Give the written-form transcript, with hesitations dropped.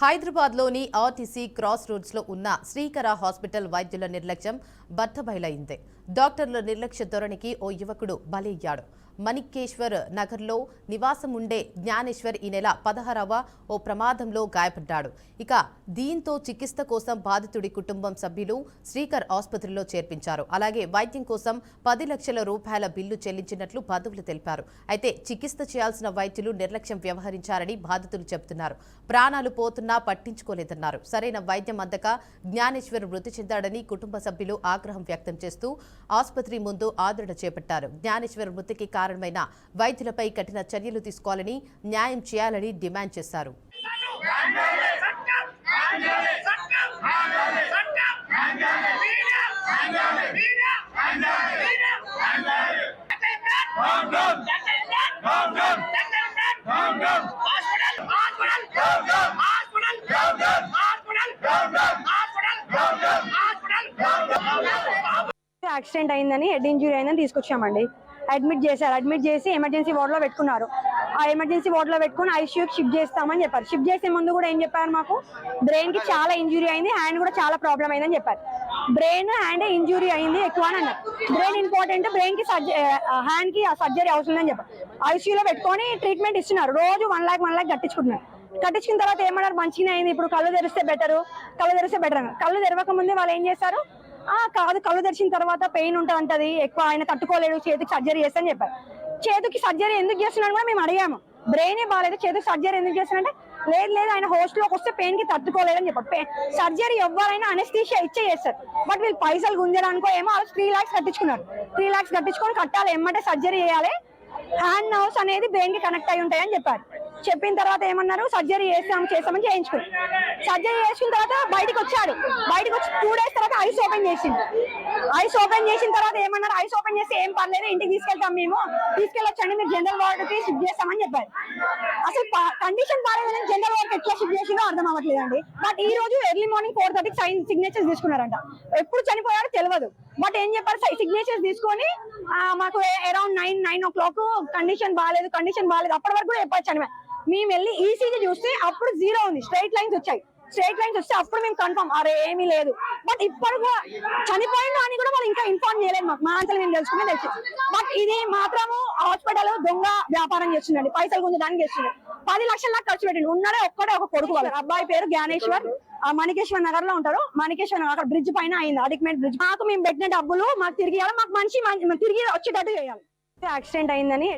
హైదరాబాద్లోని RTC cross రోడ్స్లో ఉన్న శ్రీకర hospital వైద్యుల నిర్లక్ష్యం బట్టబయలైంది. డాక్టర్ల నిర్లక్ష్య ధోరణికి ఓ యువకుడు బలయ్యాడు. మణికేశ్వర్ నగర్లో నివాసం ఉండే జ్ఞానేశ్వర్ ఈ నెల 16వ ఓ ప్రమాదంలో గాయపడ్డాడు. ఇక దీంతో చికిత్స కోసం బాధితుడి కుటుంబం సభ్యులు శ్రీకర్ ఆసుపత్రిలో చేర్పించారు. అలాగే వైద్యం కోసం 10 లక్షల రూపాయల బిల్లు చెల్లించినట్లు బంధువులు తెలిపారు. అయితే చికిత్స చేయాల్సిన వైద్యులు నిర్లక్ష్యం వ్యవహరించారని బాధితులు చెబుతున్నారు. ప్రాణాలు పోతున్నా పట్టించుకోలేదన్నారు. సరైన వైద్యం అందక జ్ఞానేశ్వర్ మృతి చెందాడని కుటుంబ సభ్యులు ఆగ్రహం వ్యక్తం చేస్తూ ఆసుపత్రి ముందు ఆందోళన చేపట్టారు. జ్ఞానేశ్వర్ మృతికి కారణమైన వైద్యులపై కఠిన చర్యలు తీసుకోవాలని, న్యాయం చేయాలని డిమాండ్ చేశారు. యాక్సిడెంట్ అయిందని, హెడ్ ఇంజరీ అయిందని తీసుకొచ్చామండి. అడ్మిట్ చేశారు. అడ్మిట్ చేసి ఎమర్జెన్సీ వార్డ్ లో పెట్టుకున్నారు. ఆ ఎమర్జెన్సీ వార్డ్ లో పెట్టుకుని ఐసీయూకి షిఫ్ట్ చేస్తామని చెప్పారు. షిఫ్ట్ చేసే ముందు కూడా ఏం చెప్పారు, మాకు బ్రెయిన్ కి చాలా ఇంజురీ అయింది, హ్యాండ్ కూడా చాలా ప్రాబ్లం అయిందని చెప్పారు. బ్రెయిన్ హ్యాండ్ ఇంజురీ అయింది ఎక్కువ అని అన్నారు. బ్రెయిన్ ఇంపార్టెంట్, బ్రెయిన్ కి హ్యాండ్ కి సర్జరీ అవసరం అని చెప్పారు. ఐసీయూలో పెట్టుకొని ట్రీట్మెంట్ ఇస్తున్నారు. రోజు 1 lakh కట్టించుకుంటున్నారు. కట్టించిన తర్వాత ఏమన్నారు, మంచిగా అయింది, ఇప్పుడు కళ్ళు తెరిస్తే బెటర్ కళ్ళు తెరవక ముందే వాళ్ళు ఏం చేస్తారు, కాదు కళ్ళు తెరిచిన తర్వాత పెయిన్ ఉంటది, ఎక్కువ ఆయన తట్టుకోలేడు, చేతికి సర్జరీ చేస్తా అని చెప్పారు. చేతికి సర్జరీ ఎందుకు చేస్తున్నాడు కూడా మేము అడిగాము. బ్రెయినే బాగాలేదు, చేతికి సర్జరీ ఎందుకు చేస్తున్నారంటే లేదు ఆయన హోస్ట్ లోకి వస్తే పెయిన్ కి తట్టుకోలేదని చెప్పారు. సర్జరీ ఎవరైనా అనెస్థీషియా ఇచ్చే చేస్తారు. బట్ వీళ్ళు పైసలు గుంజడానికో ఏమో 3 lakhs కట్టించుకున్నారు. 3 lakhs కట్టించుకొని కట్టాలి, ఎమ్మటే సర్జరీ చేయాలి, హ్యాండ్ నర్వ్స్ అనేది బ్రెయిన్ కి కనెక్ట్ అయి ఉంటాయని చెప్పారు. చెప్పిన తర్వాత ఏమన్నారు, సర్జరీ చేస్తామని చేయించుకుని సర్జరీ చేసుకున్న తర్వాత బయటకు వచ్చాడు. బయటకు వచ్చి 2 days తర్వాత ఐస్ ఓపెన్ చేసింది. ఐస్ ఓపెన్ చేసిన తర్వాత ఏమన్నారు, ఐస్ ఓపెన్ చేస్తే ఏం పర్లేదు, ఇంటికి తీసుకెళ్తాం, మేము తీసుకెళ్ళొచ్చండి, మీరు జనరల్ వార్డుకి షిఫ్ట్ చేస్తామని చెప్పారు. అసలు కండిషన్ బాగాలేదని జనరల్ వార్డుకి ఎట్లా షిఫ్ట్ చేసిందో అర్థం అవ్వట్లేదండి. బట్ ఈ రోజు ఎర్లీ మార్నింగ్ 4:30కి సిగ్నేచర్స్ తీసుకున్నారంట. ఎప్పుడు చనిపోయారో తెలియదు. బట్ ఏం చెప్పారు, సిగ్నేచర్స్ తీసుకొని మాకు అరౌండ్ 9 o'clock కండిషన్ బాగాలేదు అప్పటి వరకు కూడా చెప్పచ్చు అని మేము వెళ్ళి ఈసీజీ చూస్తే అప్పుడు 0 ఉంది. స్ట్రైట్ లైన్స్ వస్తే అప్పుడు మేము కన్ఫర్మ్ ఏమీ లేదు. బట్ ఇప్పుడు చనిపోయిందో అని కూడా వాళ్ళు ఇంకా ఇన్ఫార్మ్ చేయలేదు మాకు. మా అంతలు మేము తెలుసుకునే తెలుసు. బట్ ఇది మాత్రము హాస్పిటల్ దొంగ వ్యాపారం చేస్తుందండి, పైసలు గుంజడానికి చేస్తుంది. 10 లక్షల దాకా ఖర్చు పెట్టింది. ఉన్నదే ఒక్కడే ఒక కొడుకు. వాళ్ళ అబ్బాయి పేరు జ్ఞానేశ్వర్, మణికేశ్వర్ నగర్ లో ఉంటారు. మణికేశ్వర్ నగర్ బ్రిడ్జ్ పైన అయింది, అడిక్మెంట్ బ్రిడ్జ్. మాకు మేము పెట్టిన డబ్బులు మాకు తిరిగి ఇవ్వాలి, మాకు మనిషి తిరిగి వచ్చేటట్టు చేయాలి. యాక్సిడెంట్ అయిందని